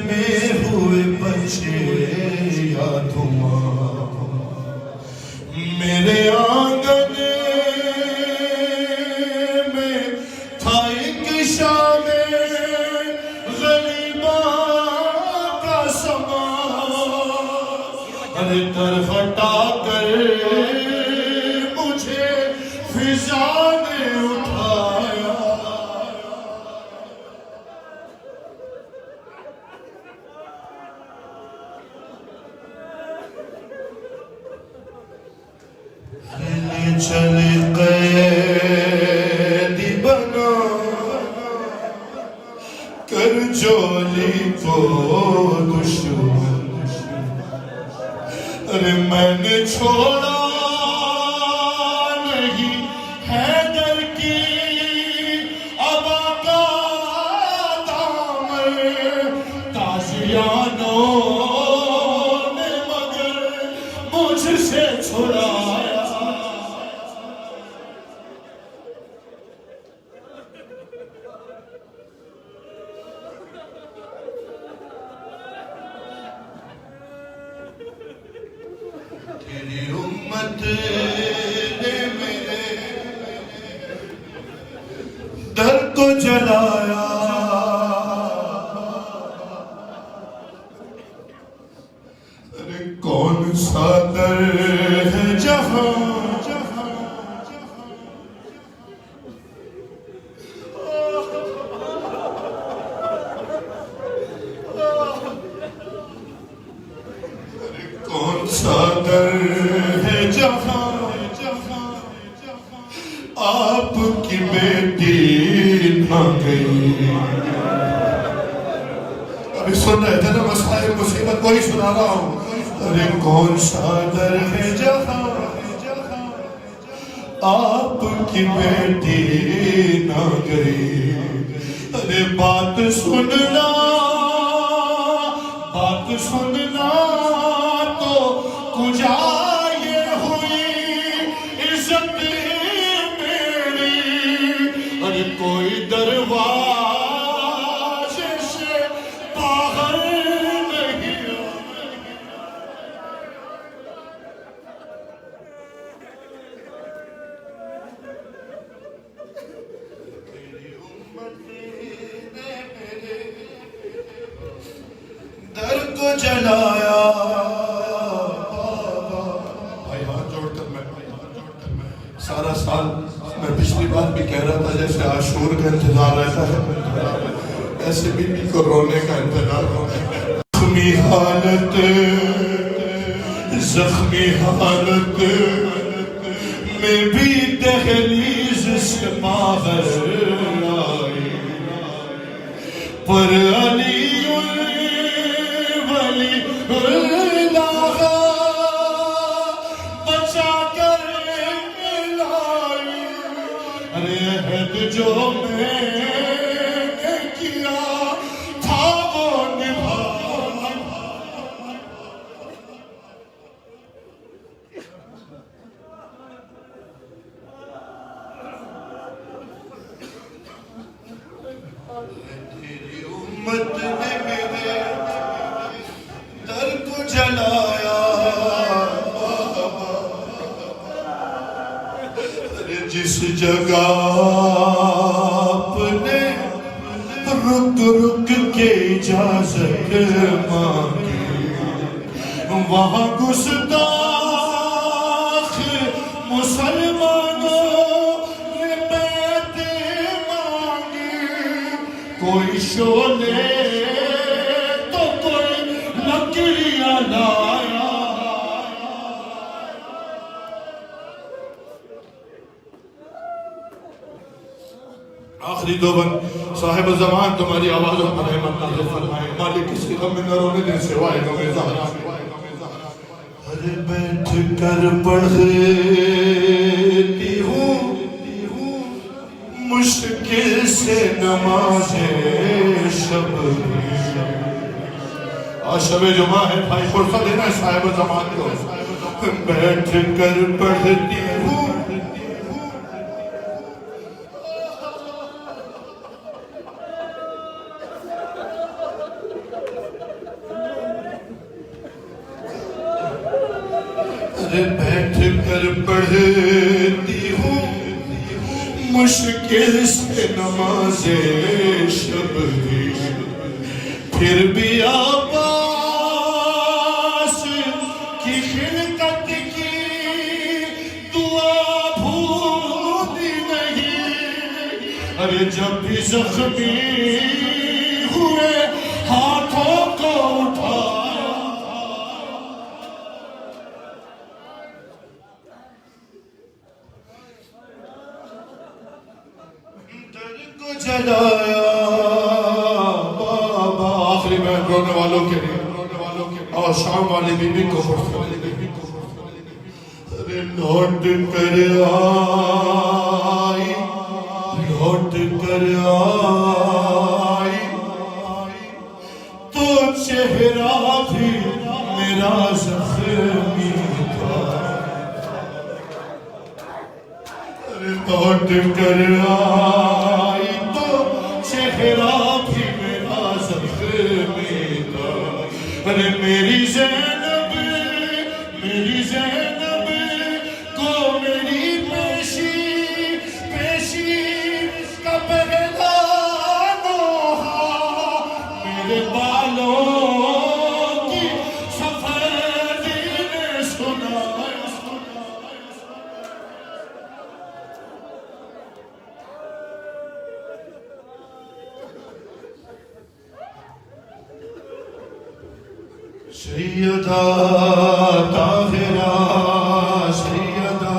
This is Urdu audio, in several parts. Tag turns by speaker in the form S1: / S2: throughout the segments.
S1: میں ہوئے بچے یا تمہاں میرے آنگن میں تھا ایک شام غریباں کا سما ارے در ہٹا کر مجھے فضا نے اٹھایا چلے قیدی بنا کر جولی کو دشمن ارے میں نے چھوڑا نہیں حیدر کی ابا کا دامن تازیانوں نے مگر مجھ سے چھڑایا تیری امت نے میرے در کو جلایا ارے کون سا در ہے جہاں کون سا در ہے جہاں آپ کی بیٹی نہ گئی ابھی سن رہے تھے نا مسائل مصیبت وہی سنا رہا ہوں ارے کون سا در ہے جہاں آپ کی بیٹی نہ گئی ارے بات سننا تو کجا یہ ہوئی عزت میری ارے کوئی دروازے سے باہر نہیں تیری امت نے میرے در کو جلایا بھائی ہاتھ جوڑ کر میں سارا سال میں پچھلی بات بھی کہہ رہا تھا جیسے عاشور کا انتظار رہتا ہے ایسے بی بی کو رونے کا انتظار ہوتا ہے زخمی حالت میں بھی دہلیز سے باہر آئی پر علی بچا کر لائی ارے عہد جو میں نے کیا تھا وہ نبھایا تیری امت نے میرے در کو جلایا جس جگہ آپ نے رک رک کے اجازت مانگی وہاں گستاخ مسلمانوں نے بیعت مانگی کوئی شعلے تو کوئی لکڑیاں لایا آخری دو بند صاحب زمان تمہاری آوازوں پر رحمت نازل فرمائے مالک کسی غم میں نہ رونے دے سوائے غم زہرا ہر بیٹھ کر پڑھتی ہوں مشکل سے نماز شب آج شب جمعہ ہے بھائی فرصت دینا ہے صاحب زمان کو بیٹھ کر پڑھتی ہوں بیٹھ کر پڑھتی ہوں مشکل سے نماز شب ہی، پھر بھی عباس کی خلقت کی دعا بھولی نہیں۔ ارے جب بھی زخمی ہوئے ہاتھوں کو اٹھایا، در کو جلایا بابا۔ آخری میں رونے والوں کے لیے اور شام والی بی بی کو ارے لوٹ کر آئی، لوٹ کر آئی تو چہرہ بھی میرا زخمی تھا۔ ارے لوٹ کر آئی تو چہرہ بھی میرا زخمی تھا۔ ارے میری زینب، میری زینب کو میری پیشی کا پہلا نوحہ، میرے بالوں کی سفیدی نے سنایا۔ سیدہ طاہرہ، سیدہ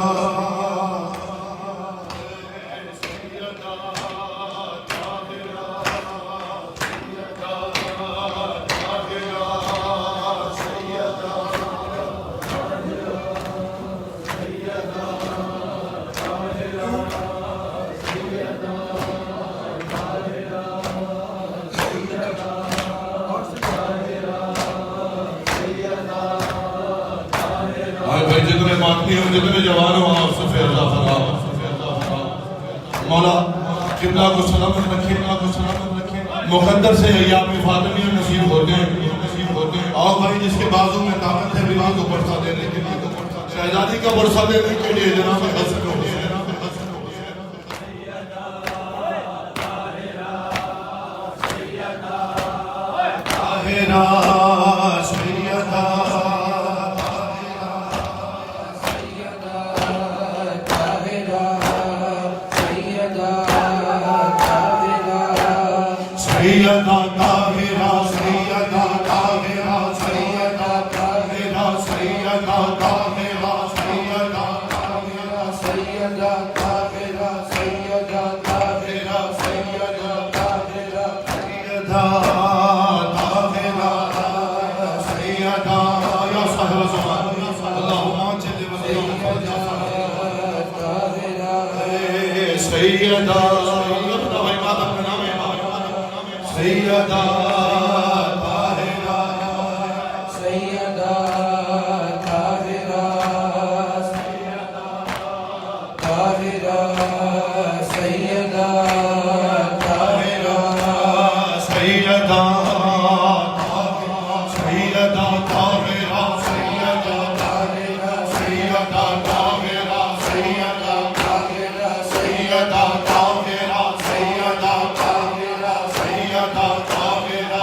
S1: بھائی جتنے ماتمی ہوں، جتنے جوان ہوں، آپ سے فیضہ فرما۔ مولا قبلہ کو سلامت رکھیں، مقدر سے ایام فاطمی نصیب ہوتے ہیں۔ آؤ بھائی، جس کے بازو میں طاقت ہے بیوہ کو برسا دینے کے لیے، شہزادی کا برسا دینے کے لیے جناب حسن ہو۔ سیدہ طاہرہ، سیدہ طاہرہ، سیدہ طاہرہ، سیدہ طاہرہ، سیدہ طاہرہ، سیدہ طاہرہ، سیدہ طاہرہ، سیدہ طاہرہ، سیدہ طاہرہ، سیدہ یا صاحب زمان اللہم جل وسلم سیدہ سیدہ طاہرہ، سیدہ طاہرہ، سیدہ طاہرہ، سیدہ طاہرہ، سیدہ سیدہ طاہرہ، سیدہ طاہرہ، سیدہ طاہرہ، سیدہ طاہرہ، سیدہ طاہرہ، سیدہ طاہرہ، سیدہ طاہرہ،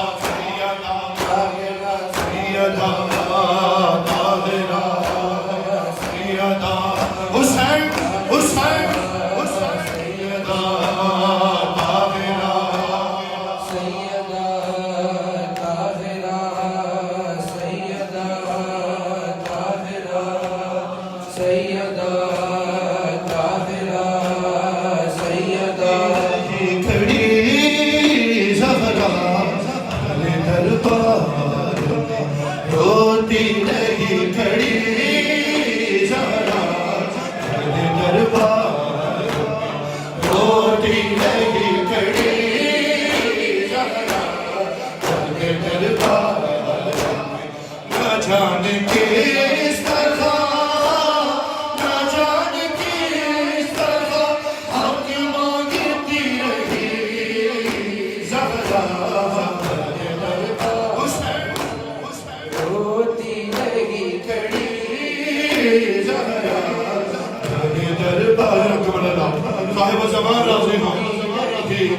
S1: صاحب زمان راضی ہو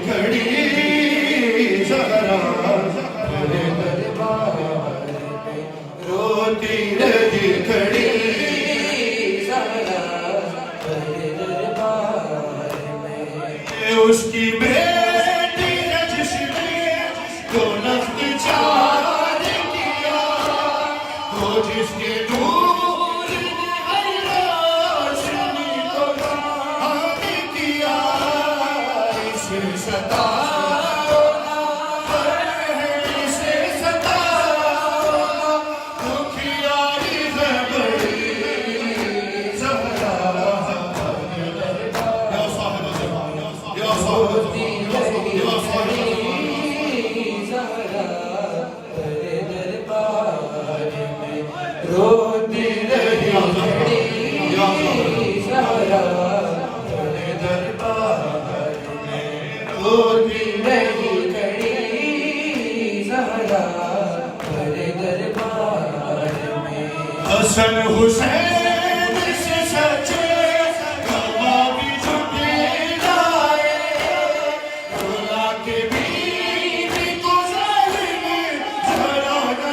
S1: کھڑی زہرا تیرے دربار میں روتی رہی کھڑی زہرا تیرے دربار میں اس کی بیٹی ہے جس نے تو نفت چار کیا وہ جس کے نور نے روشنی کو عام کیا اسے ستاؤ اسے ستاؤ دکھیائی ہے بڑی زہرا یا صاحب زمان یا صاحب زمان یا صاحب زمان روتی رہی کھڑی زہرا تیرے دربار میں روتی رہی کھڑی زہرا تیرے دربار میں حسن حسین سے سچے گواہ بھی جھوٹے لائے بھلا کے بیوی کو ظالم ذرا نہ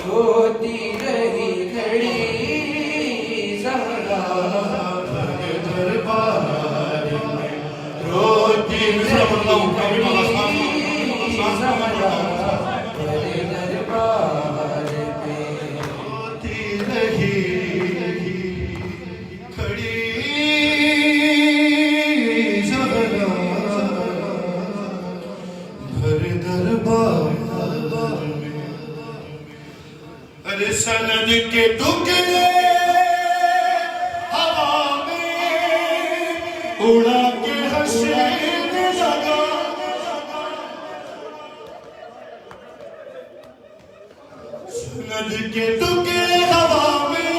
S1: روتی رہی کھڑی زہرا تیرے دربار میں روتی رہی کھڑی زہرا تیرے دربار میں روتی رہی کھڑی زہرا تیرے دربار سند کے ٹکڑے ہوا میں اڑا کے حسین لگا سند کے ٹکڑے ہوا میں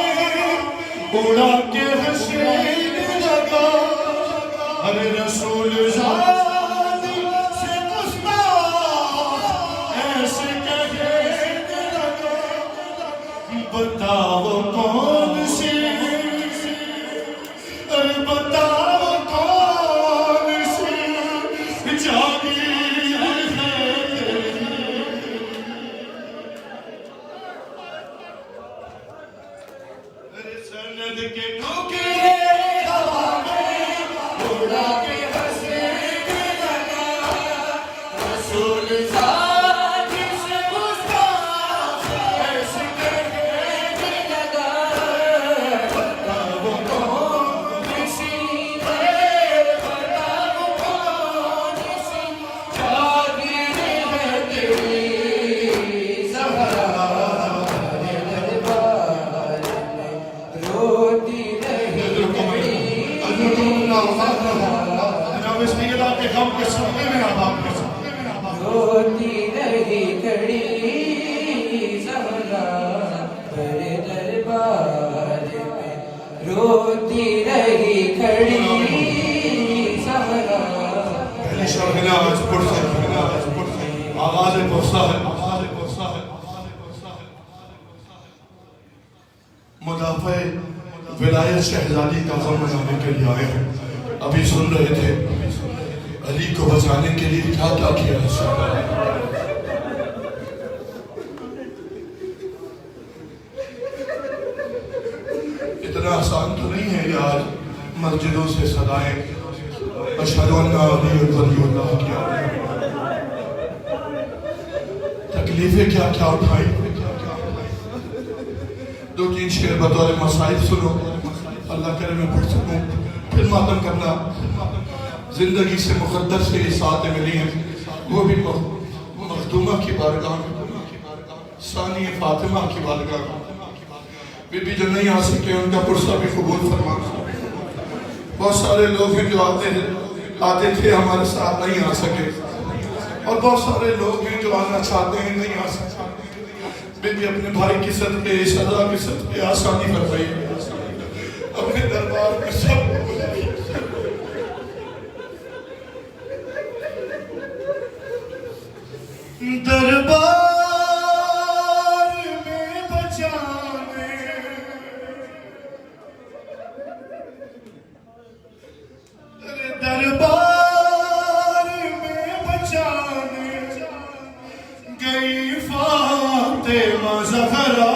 S1: اڑا کے حسین لگا ارے رسول ذاتی سے گستاخ ایسے کہنے لگا بتاؤ کون سی ارے بتاؤ کون سی جاگیر ہے ارے سند کے ٹکڑے ہوا میں اڑا کے حسین لگا رسول ذاتی سے گستاخ ایسے روتی رہی کھڑی زہرا تیرے دربار میں روتی رہی کھڑی زہرا پہلی شرح آج پڑھتا ہے آواز پڑھتا ہے مدافع ولایت شہزادی کا غم منانے کے لیے آئے ہیں ابھی سن رہے تھے علی کو بچانے کے لیے کیا کیا کیا ہے اتنا آسان تو نہیں ہے کہ آج مسجدوں سے صدائیں اشہد ان علی ولی اللہ کیا تکلیفیں کیا کیا اٹھائیں دو تین شعر بطور مسائل سنو اللہ کرے میں پڑھ سکوں پھر ماتم کرنا زندگی سے مقدر سے یہ ساتیں ملی ہیں وہ بھی مخدومہ کی بارگاہ ثانی فاطمہ کی بارگاہ بی بی جو نہیں آ سکے ان کا پرسہ بھی قبول فرما بہت سارے لوگ ہیں جو آتے تھے ہمارے ساتھ نہیں آ سکے اور بہت سارے لوگ ہیں جو آنا چاہتے ہیں نہیں آ سکتے بی بی اپنے بھائی کی صدقے شہزادہ کی صدقے آسانی فرمائی اپنے دربار میں سب کو بلائیے دربار میں بچانے دربار میں بچانے گئی فاطمہ زہرا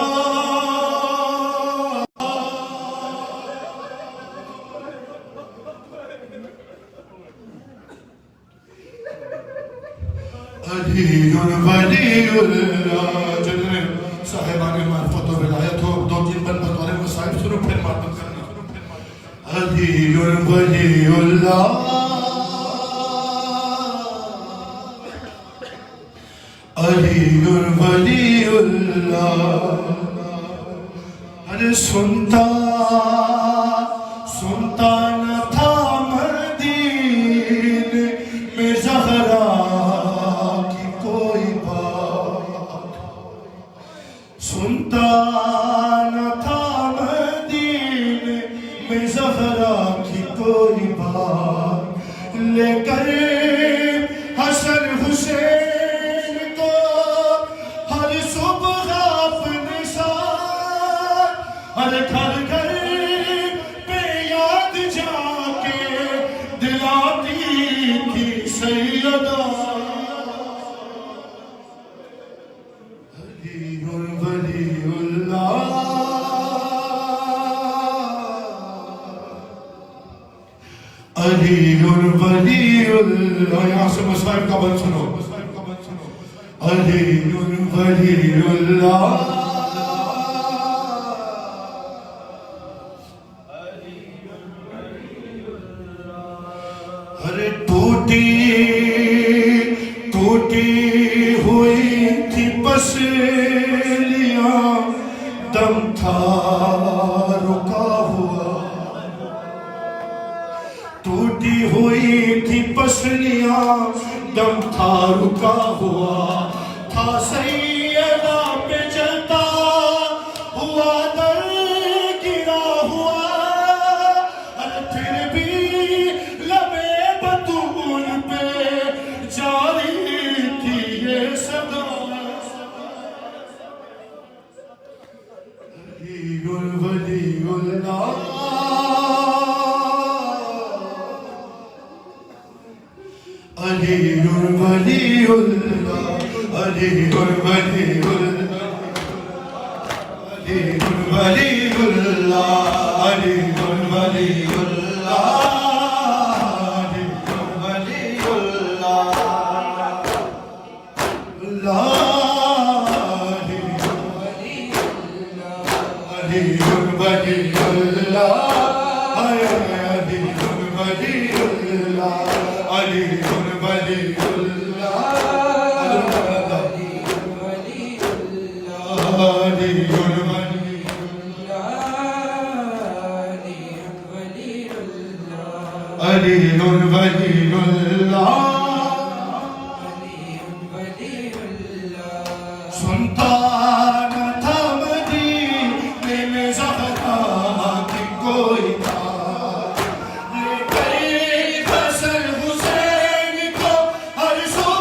S1: علی ولی اللہ جنہیں صاحبان معرفت و ولایت ہو دو تین بن بطور مصائب سنو پھر ماتم کرنا علی ولی اللہ علی ولی اللہ ارے سنتا نہ تھا مدین میں زہرا کی کوئی بات سنتا نہ تھا مدین میں زہرا کی کوئی بات لے کر حسن حسین کو ہر صبح اپنے ساتھ ہر گھر گھر پہ یاد جا کے دلاتی تھی سیدہ علی ولی اللہ علی ولی اللہ یہاں سے مصائب کا بند سنو علی ولی اللہ ارے ٹوٹی ہوئی تھی پسلیاں دم تھا رکا ہوا ٹوٹی ہوئی تھی پسلیاں دم تھا رکا ہوا تھا سیدہ پہ جلتا ہوا در گرا ہوا اور پھر بھی لبے بطول پہ جاری تھی یہ صدا علی ولی اللہ علی ولی اللہ علی ولی اللہ علی ولی اللہ علی ولی اللہ علی ولی اللہ علی ولی اللہ علی ولی سنتا نہ تھا مدینے میں زہرا کی کوئی بات لے گئی حسن حسین کو ہر سو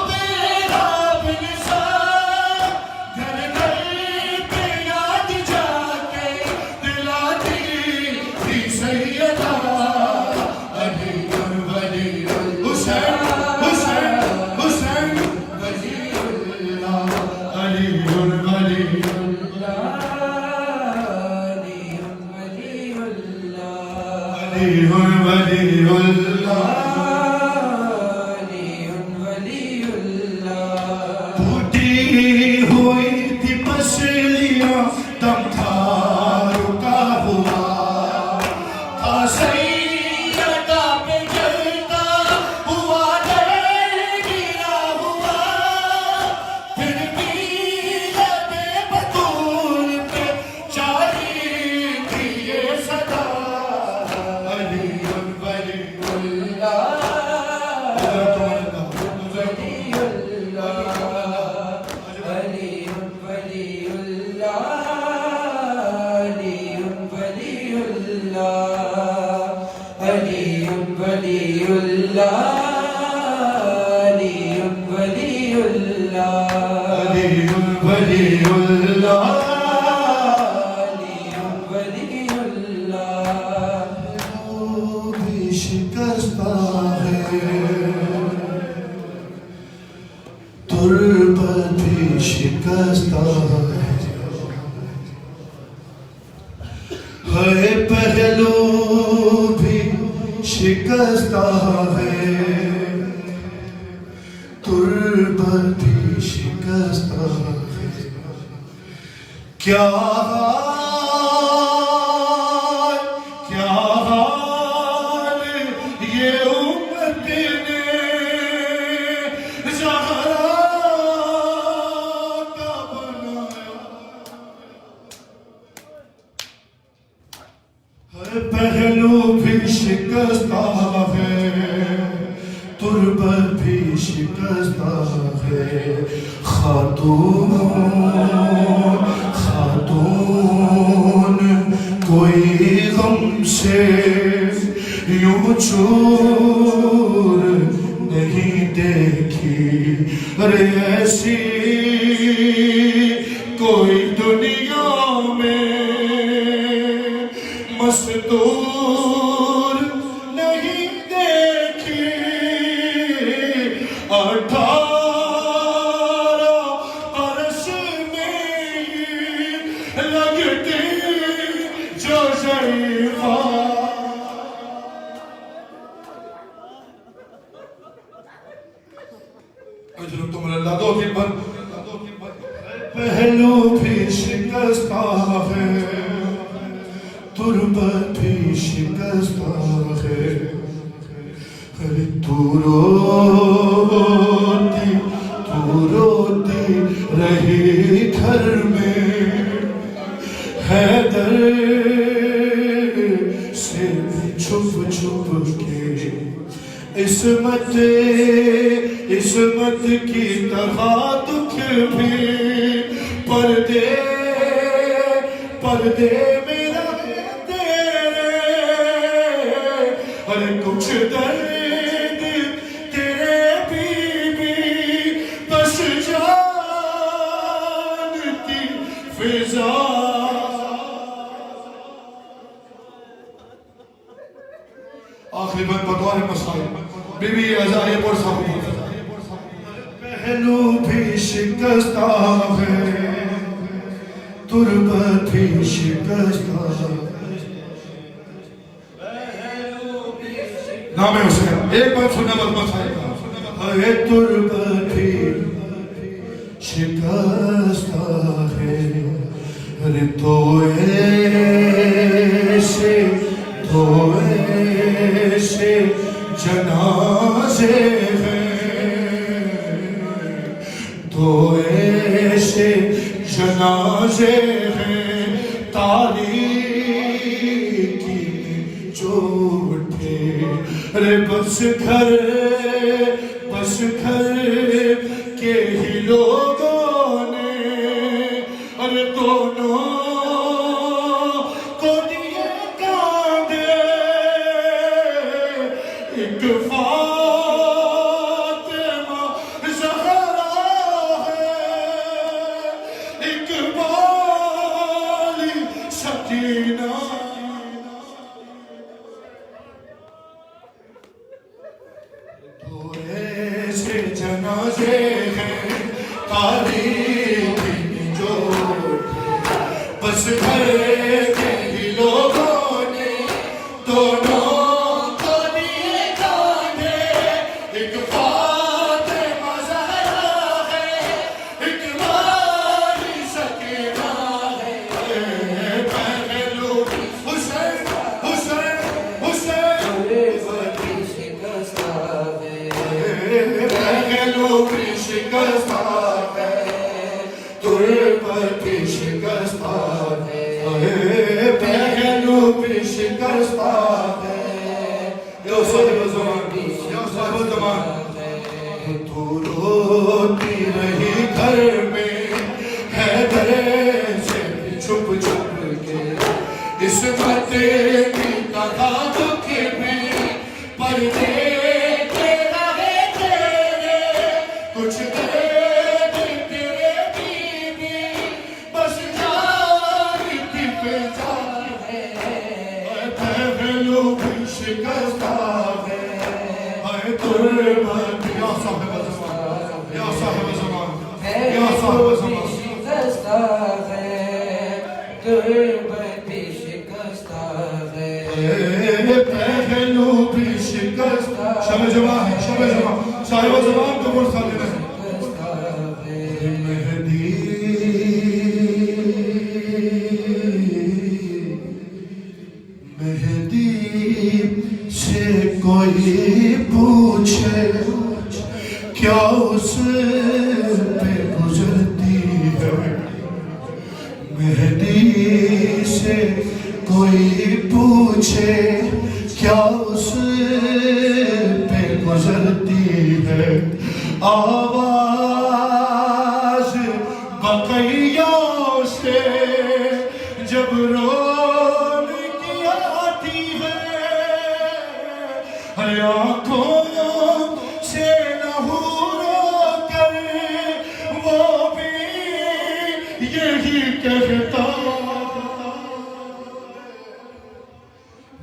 S1: پہلو بھی شکستہ ہے تربت بھی شکستہ ہے کیا حال یہ امت نے زہرا کا بنایا ہر پہلو بھی شکستہ ہے تربت بھی شکستہ ہے خاتون کوئی غم سے یوں چور نہیں دیکھی رے ایسی کوئی دنیا میں مستور نہیں دیکھی 18 عرش میں لگتی جو شریفہ اجر تم اللہ دو کی بند پہلو بھی شکستہ ہے تربت بھی شکستہ ہے تو روتی رہی گھر میں حیدر سے چھپ چھپ کے عصمت کی طرح دکھ بھی پردے میں رہتے ہر کچھ درد تیرے بی بس جان کی فضا آخری بات بطور مسائل بی بی ازائی پر صاحب پہلو بھی شکستہ ہے تربت بھی شکستہ نام حسین ایک بات سننا بات مسائل ہے تربت بھی شکستہ ہے تو ایسے جنازے ہیں تو ایسے جنازے ہیں تاریکی جو اٹھے رے بس گھر کے ہی لوگوں نے ارے دونوں کو دیے کاندھے ایک فاطمہ زہرا ہے ایک بالی سکینہ تو ایسے جنازے ہیں تاریخی جو بس گھر کے ہی لوگوں نے دونوں کو دیے کاندھے ایک فاطمہ زہرا ہے ایک بالی سکینہ ہے پہلو حسین پہلو بھی شکستہ ہے تربت بھی شکستہ ہے پہلو بھی شکستہ ہے یا صاحب زمان تو روتی رہی گھر میں حیدر سے چھپ کے عصمت کی طرح دکھ بھی پردے تربت یا صاحب زمان یا صاحب زمان یا صاحب زمان
S2: شکستہ ہے تربت بھی شکستہ ہے
S1: پہلو بھی شکستہ شب جمعہ ہے شب جمعہ صاحب زمان کو برسا دینا ہے کوئی پوچھے کیا اس پہ گزرتی ہے مہدی سے کوئی پوچھے کیا اس پہ گزرتی ہے آواز بقیوں سے جب رون کی آتی ہے آنکھوں سے لہو رو کر وہ بھی یہی کہتا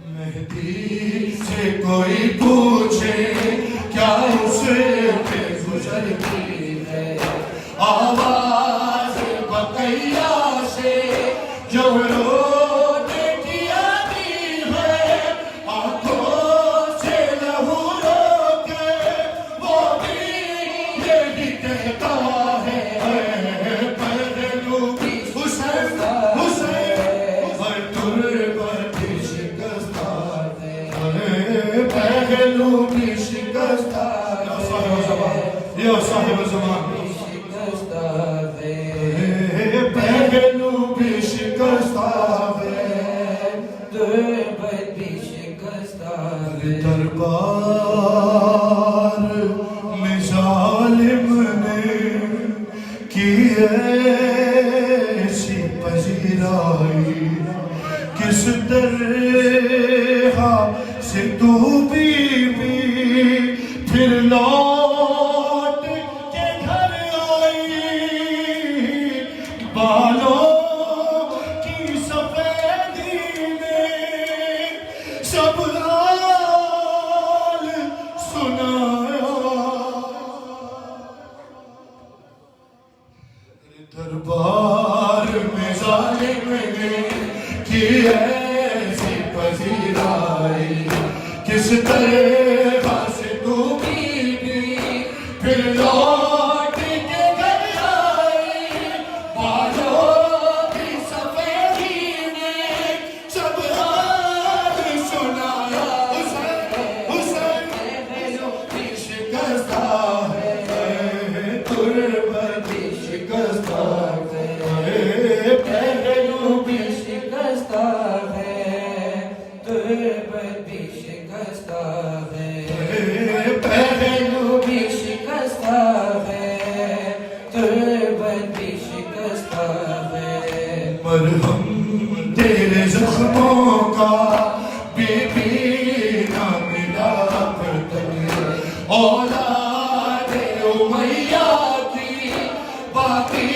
S1: مہدی سے کوئی پوچھے کیا اس پہ گزرتی ہے آواز بقیہ سے جو رونے کی آتی ہے آنکھوں سے لہو رو کے وہ بھی یہی کہتا ہے پہلو بھی حسین حسین ہر تربت بھی شکستہ ہے پہلو بھی شکستہ یا صاحب زمان پہلو بھی شکستہ ہے
S2: تربت بھی شکستہ ہے
S1: دربار میں ظالم نے کی ایسی پذیرائی کس طرح سے تو بھی پھر لوٹ کے گھر آئی بالوں کی سفیدی میں سب حال سنایا دربار میں ظالم نے کی ایسی پذیرائی کس طرح سے تو بھی پھر لوٹ کے گھر آئی بالوں کی سفیدی میں سب حال سنایا حسین پہلو بھی شکستہ ہے تربت بھی شکستہ ہے پہلو بھی
S2: شکستہ ہے تربت بھی شکستہ ہے پہلو بھی شکستہ ہے تربت بھی شکستہ ہے
S1: مرہم تیرے زخموں کا بی بی نہ ملا پر تک اولاد امیہ کی باقی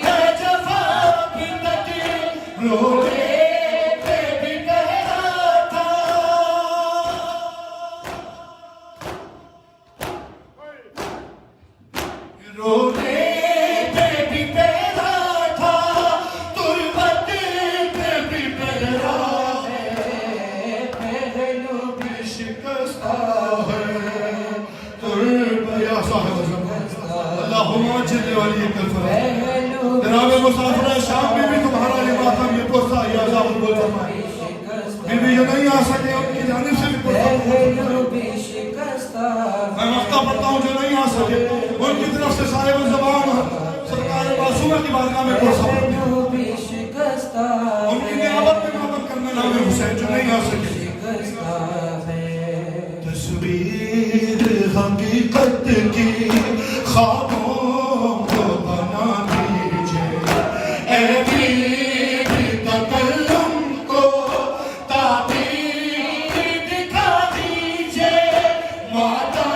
S1: ہے جفا اب تک رونے پہ بھی کہا تھا رونے پہ بھی کہا تھا تربت پہ بھی کہا ہے پہلو بھی شکستہ ہے تربت یا صاحب زمان اللہم جل ولی کلفر جناب مسافرہ شام میں بھی تمہارا یہ ماتم یہ پرسا یا ذاہر بول فرمائے بی بی جو نہیں آ سکے ان کی جانب سے بھی پرسا
S2: پہلو بھی شکستہ
S1: میں وقتہ پڑھتا ہوں جو نہیں آ سکے ان کی طرف سے صاحب زبان سرکار معصومہ کی بارگاہ میں پرسا
S2: پہلو بھی شکستہ
S1: ان کی نیابت میں محبت کرنے نام حسین جو نہیں آ سکے
S2: شکستہ ہے
S1: تصویر حقیقت کی خوابوں کو بنا دیجئے اے بیوی تکلم کو تعبیر دکھا دیجئے ماتم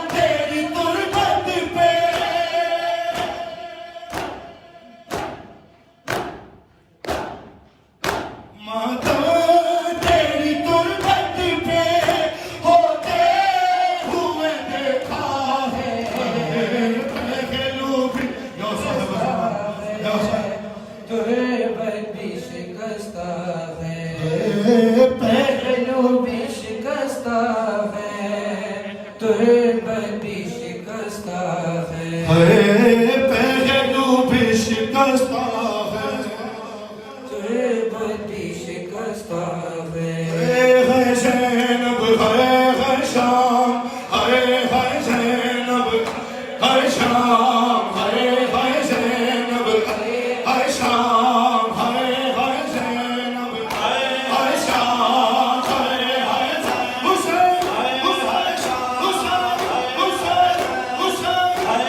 S1: تیری تربت پہ ماتم تیری
S2: پر بھی شکستہ ہے،
S1: پہلو بھی شکستہ ہے،
S2: تربت بھی شکستہ ہے،
S1: ہے زینب ہے شام، ہے زینب ہے شام، ہے زینب ہے شام، ہے زینب ہے شام، ہے حسین حسین حسین حسین حسین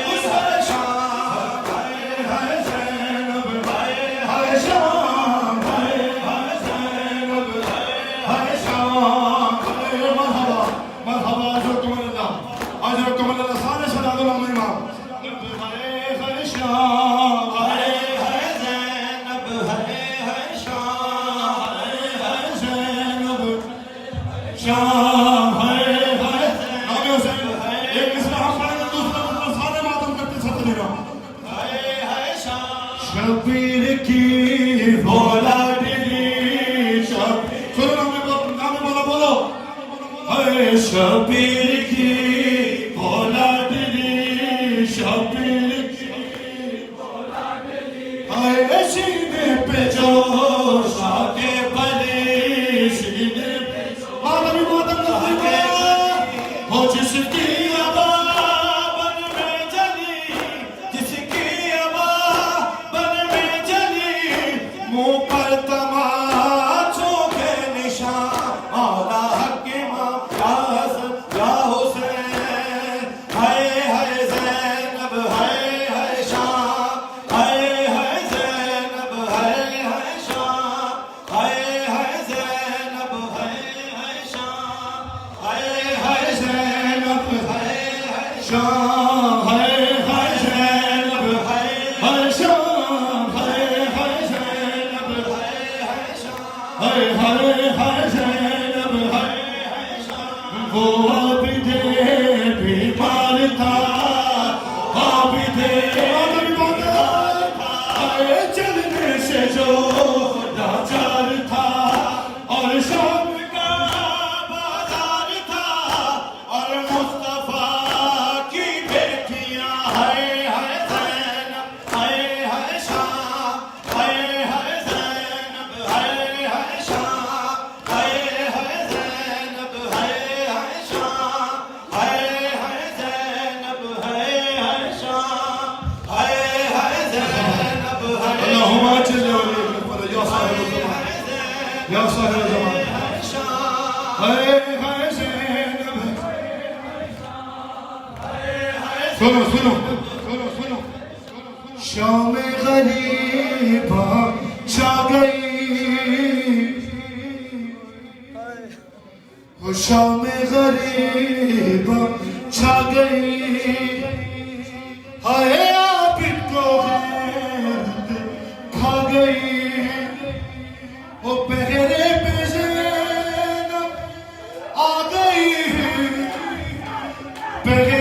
S1: حسین شام، ہے زینب ہے شام، ہے زینب ہے شام، مرحبا مرحبا، اجرکم اللہ اجرکم اللہ، سارے سجاد الامام امام، ہے شام، ہے زینب ہے شام، ہے زینب شام، ہے نام حسین، ایک مصرع ہم پڑھیں گے، دوسرا مصرع سارے ماتم کرتے ساتھ دینا، ہے شام، شبیر کی اولادی سنو نام بولو بولو، ہے شبیر کی اولادی، شبیر کی ہے سینے پہ جوش آگے بلی، سینے پہ مادمی مادم نظر ہو، جس کی عبا بن میں جلی، جس کی عبا بن میں جلی، منہ پر تماچوں کے نشان، مولا حق امام یا حسن یا حسین، ہے زینب ہے شام، ہے زینب ہے شام، ہے زینب ہے شام، ہے زینب ہے شام، ہے زینب ہے شام، ہے زینب ہے شام، ہے زینب ہے شام، وہ عابد بیمار تھا، عابد بیمار تھا، چلنے سے جو لاچار تھا، اور شام کا بازار تھا، اور مصطفیٰ کی بیٹیاں، ہے زینب ہے شام، ہے زینب ہے شام، ہے زینب ہے شام، ہے زینب ہے شام، ہے زینب ہے، اللہم اجل ولی یا صاحب الزمان، یا صاحب الزمان، ہے زینب، سنو سنو سنو سنو، شام غریباں چھا گئی، شام غریباں چھا گئی، ہائے عابد کو غیرت کھا گئی، وہ پہرے پہ زینب آ گئی، پہرے